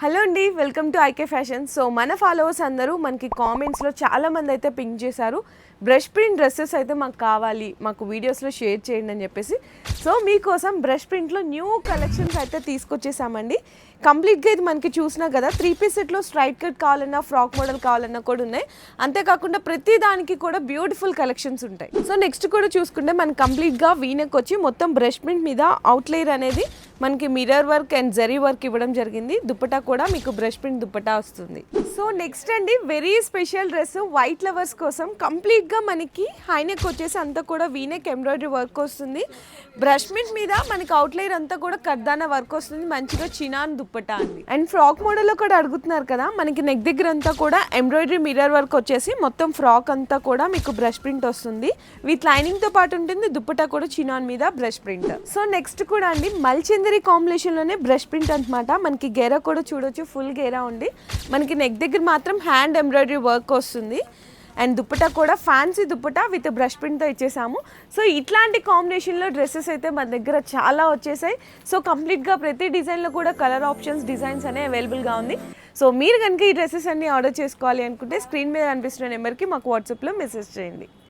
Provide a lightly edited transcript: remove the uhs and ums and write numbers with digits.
Hello అండి, welcome to IK fashion. So మన followers అందరూ మనకి కామెంట్స్లో చాలామంది అయితే పింక్ చేశారు, బ్రష్ ప్రింట్ డ్రెస్సెస్ అయితే మాకు కావాలి, మాకు వీడియోస్లో షేర్ చేయండి అని చెప్పేసి. సో మీకోసం బ్రష్ ప్రింట్లో న్యూ కలెక్షన్స్ అయితే తీసుకొచ్చేసామండి. కంప్లీట్గా ఇది మనకి చూసినా కదా, 3 పీస్ సెట్లో స్ట్రైట్ కట్ కావాలన్నా, ఫ్రాక్ మోడల్ కావాలన్నా కూడా ఉన్నాయి. అంతేకాకుండా ప్రతి దానికి కూడా బ్యూటిఫుల్ కలెక్షన్స్ ఉంటాయి. సో నెక్స్ట్ కూడా చూసుకుంటే మనకి కంప్లీట్గా వీనెక్ వచ్చి మొత్తం బ్రష్ ప్రింట్ మీద అవుట్లైర్ అనేది మనకి mirror work and zari work ఇవ్వడం జరిగింది. దుప్పటా కూడా మీకు బ్రష్ ప్రింట్ దుప్పటా వస్తుంది. సో నెక్స్ట్ అండి, very special dress white lovers కోసం కంప్లీట్గా మనకి హైనెక్ వచ్చేసి అంతా కూడా వీనెక్ ఎంబ్రాయిడరీ వర్క్ వస్తుంది. బ్రష్ ప్రింట్ మీద మనకి అవుట్లైర్ అంతా కూడా కర్దానా వర్క్ వస్తుంది. మంచిగా చినాన్ దుప్పటా అండి. అండ్ ఫ్రాక్ మోడల్లో కూడా అడుగుతున్నారు కదా, మనకి నెక్ దగ్గర అంతా కూడా ఎంబ్రాయిడరీ మిర్రర్ వర్క్ వచ్చేసి మొత్తం ఫ్రాక్ అంతా కూడా మీకు బ్రష్ ప్రింట్ వస్తుంది. విత్ లైనింగ్ తో పాటు ఉంటుంది. దుప్పటా కూడా చినాన్ మీద బ్రష్ ప్రింట్. సో నెక్స్ట్ కూడా అండి, మల్చందరి కాంబినేషన్ లోనే బ్రష్ ప్రింట్ అనమాట. మనకి గేరా కూడా చూడొచ్చు, ఫుల్ గేరా ఉంది. మనకి నెక్ దగ్గర మాత్రం హ్యాండ్ ఎంబ్రాయిడరీ వర్క్ వస్తుంది. అండ్ దుప్పటా కూడా ఫ్యాన్సీ దుప్పటా విత్ బ్రష్ ప్రింట్తో ఇచ్చేసాము. సో ఇట్లాంటి కాంబినేషన్లో డ్రెస్సెస్ అయితే మన దగ్గర చాలా వచ్చేసాయి. సో కంప్లీట్గా ప్రతి డిజైన్లో కూడా కలర్ ఆప్షన్స్, డిజైన్స్ అనేవి అవైలబుల్గా ఉంది. సో మీరు కనుక ఈ డ్రెస్సెస్ అన్ని ఆర్డర్ చేసుకోవాలి అనుకుంటే స్క్రీన్ మీద కనిపిస్తున్న నెంబర్కి మాకు వాట్సాప్లో మెసేజ్ చేయండి.